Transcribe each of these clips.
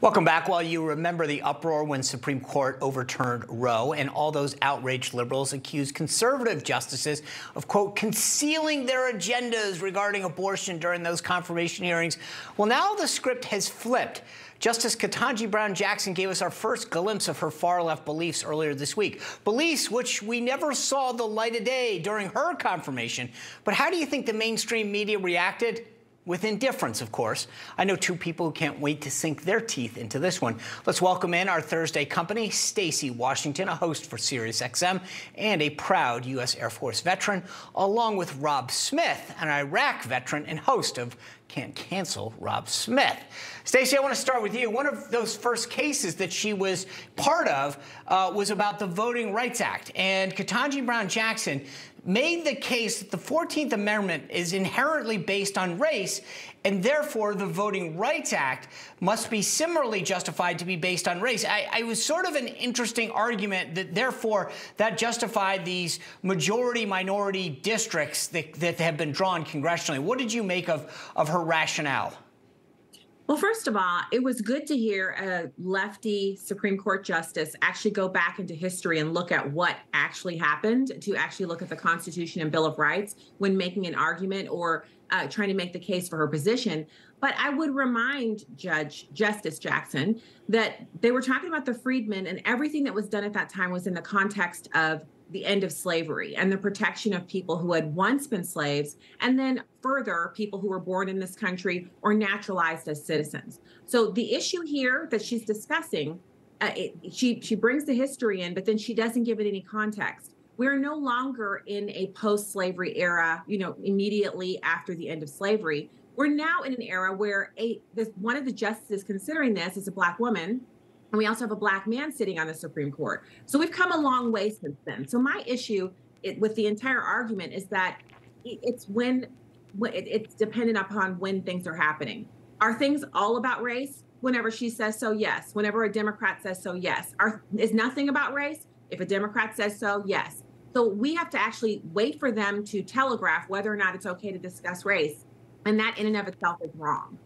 Welcome back. While you remember the uproar when Supreme Court overturned Roe and all those outraged liberals accused conservative justices of, quote, concealing their agendas regarding abortion during those confirmation hearings, well, now the script has flipped. Justice Katanji Brown Jackson gave us our first glimpse of her far-left beliefs earlier this week. Beliefs which we never saw the light of day during her confirmation. But how do you think the mainstream media reacted? With indifference, of course. I know two people who can't wait to sink their teeth into this one. Let's welcome in our Thursday company, Stacy Washington, a host for SiriusXM and a proud U.S. Air Force veteran, along with Rob Smith, an Iraq veteran and host of Can't Cancel Rob Smith. Stacy, I want to start with you. One of those first cases that she was part of was about the Voting Rights Act. And Katanji Brown Jackson made the case that the 14th Amendment is inherently based on race, and therefore the Voting Rights Act must be similarly justified to be based on race. I was sort of an interesting argument that therefore that justified these majority-minority districts that have been drawn congressionally. What did you make of her rationale? Well, first of all, it was good to hear a lefty Supreme Court justice actually go back into history and look at what actually happened, to actually look at the Constitution and Bill of Rights when making an argument or trying to make the case for her position. But I would remind Justice Jackson that they were talking about the freedmen, and everything that was done at that time was in the context of the end of slavery and the protection of people who had once been slaves, and then further, people who were born in this country or naturalized as citizens. So the issue here that she's discussing, she brings the history in, but then she doesn't give it any context. We're no longer in a post-slavery era, immediately after the end of slavery. We're now in an era where one of the justices considering this is a Black woman. And we also have a Black man sitting on the Supreme Court. So we've come a long way since then. So my issue with the entire argument is that it's it's dependent upon when things are happening. Are things all about race? Whenever she says so, yes. Whenever a Democrat says so, yes. Is nothing about race? If a Democrat says so, yes. So we have to actually wait for them to telegraph whether or not it's okay to discuss race. And that in and of itself is wrong.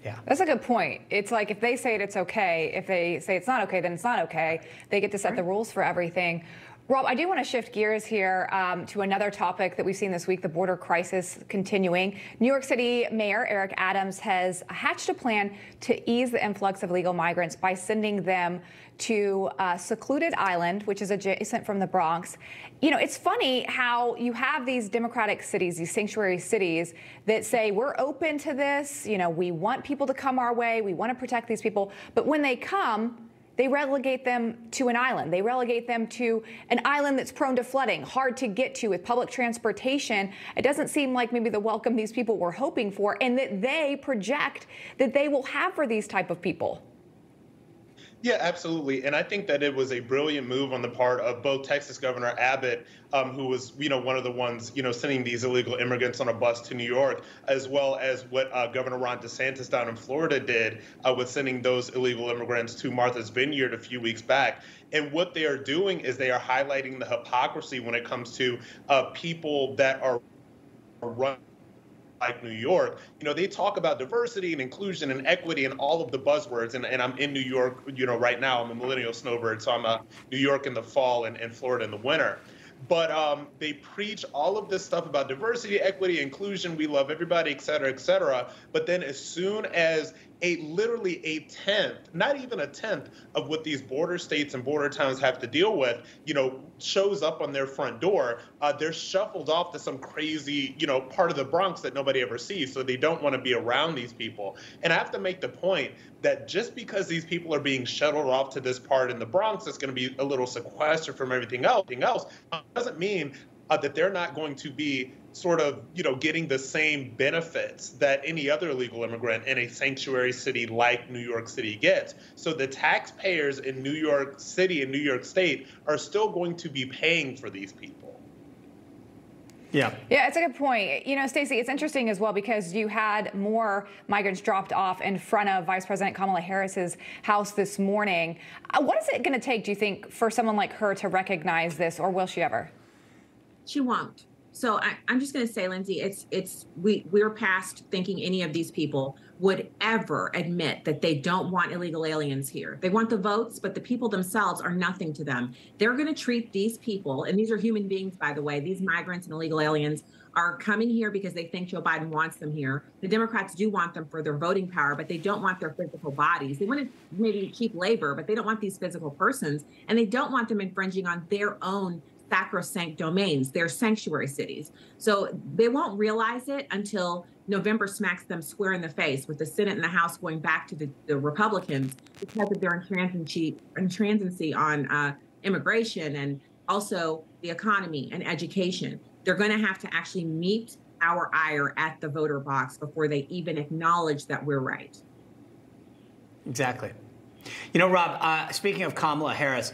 Yeah. That's a good point. It's like if they say it's okay, if they say it's not okay, then it's not okay. They get to set the rules for everything. Rob, I do want to shift gears here to another topic that we've seen this week, the border crisis continuing. New York City Mayor Eric Adams has hatched a plan to ease the influx of illegal migrants by sending them to a secluded island, which is adjacent from the Bronx. It's funny how you have these democratic cities, these sanctuary cities that say, we're open to this. We want people to come our way. We want to protect these people. But when they come, they relegate them to an island. They relegate them to an island that's prone to flooding, hard to get to with public transportation. It doesn't seem like maybe the welcome these people were hoping for and that they project that they will have for these type of people. Yeah, absolutely. And I think that it was a brilliant move on the part of both Texas Governor Abbott, who was, one of the ones, sending these illegal immigrants on a bus to New York, as well as what Governor Ron DeSantis down in Florida did with sending those illegal immigrants to Martha's Vineyard a few weeks back. And what they are doing is they are highlighting the hypocrisy when it comes to people that are running like New York. They talk about diversity and inclusion and equity and all of the buzzwords. And I'm in New York, right now. I'm a millennial snowbird, so I'm New York in the fall and Florida in the winter. But they preach all of this stuff about diversity, equity, inclusion. We love everybody, et cetera, et cetera. But then as soon as literally a tenth, not even a tenth of what these border states and border towns have to deal with, shows up on their front door, they're shuffled off to some crazy, part of the Bronx that nobody ever sees. So they don't want to be around these people. And I have to make the point that just because these people are being shuttled off to this part in the Bronx that's going to be a little sequestered from everything else doesn't mean that they're not going to be sort of, getting the same benefits that any other illegal immigrant in a sanctuary city like New York City gets. So the taxpayers in New York City and New York State are still going to be paying for these people. Yeah, it's a good point. Stacy, it's interesting as well because you had more migrants dropped off in front of Vice President Kamala Harris's house this morning. What is it going to take, do you think, for someone like her to recognize this, or will she ever? She won't. So I'm just going to say, Lindsay, we're past thinking any of these people would ever admit that they don't want illegal aliens here. They want the votes, but the people themselves are nothing to them. They're going to treat these people, and these are human beings, by the way, these migrants and illegal aliens are coming here because they think Joe Biden wants them here. The Democrats do want them for their voting power, but they don't want their physical bodies. They want to maybe keep labor, but they don't want these physical persons, and they don't want them infringing on their own sacrosanct domains, their sanctuary cities. So they won't realize it until November smacks them square in the face, with the Senate and the House going back to the Republicans because of their intransigency on immigration and also the economy and education. They're going to have to actually meet our ire at the voter box before they even acknowledge that we're right. Exactly. You know, Rob, speaking of Kamala Harris,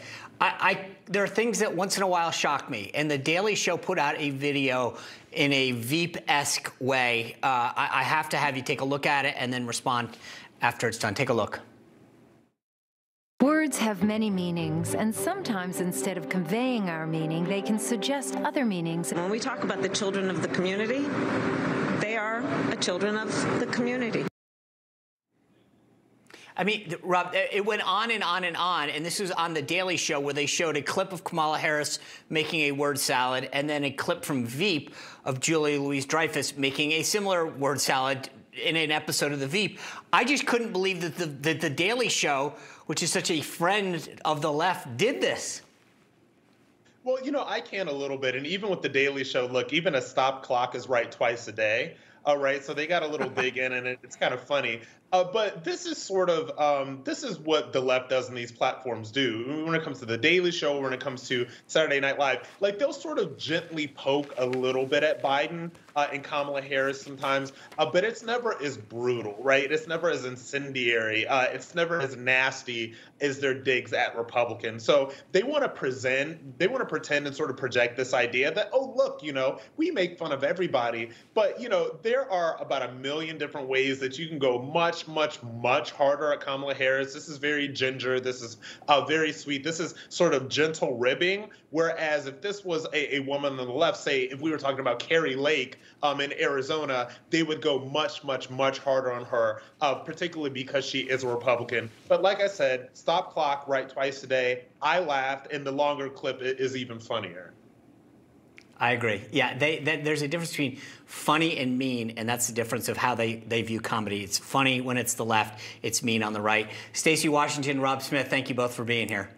there are things that once in a while shock me. And The Daily Show put out a video in a Veep-esque way. I have to have you take a look at it and then respond after it's done. Take a look. Words have many meanings, and sometimes instead of conveying our meaning, they can suggest other meanings. When we talk about the children of the community, they are children of the community. I mean, Rob, it went on and on and on, and this was on The Daily Show where they showed a clip of Kamala Harris making a word salad and then a clip from Veep of Julia Louis-Dreyfus making a similar word salad in an episode of The Veep. I just couldn't believe that the Daily Show, which is such a friend of the left, did this. Well, you know, I can a little bit. And even with The Daily Show, look, even a stop clock is right twice a day. All right, so they got a little dig in, and it's kind of funny. But this is sort of, this is what the left does and these platforms do. When it comes to The Daily Show, when it comes to Saturday Night Live, like they'll sort of gently poke a little bit at Biden and Kamala Harris sometimes, but it's never as brutal, right? It's never as incendiary. It's never as nasty as their digs at Republicans. So they want to pretend and sort of project this idea that, oh, look, you know, we make fun of everybody, but, you know, there are about a million different ways that you can go much, much harder at Kamala Harris. This is very ginger. This is very sweet. This is sort of gentle ribbing. Whereas if this was a woman on the left, say if we were talking about Carrie Lake in Arizona, they would go much harder on her, particularly because she is a Republican. But like I said, stop clock right twice a day. I laughed, and the longer clip is even funnier. I agree. Yeah, there's a difference between funny and mean, and that's the difference of how they view comedy. It's funny when it's the left, it's mean on the right. Stacy Washington, Rob Smith, thank you both for being here.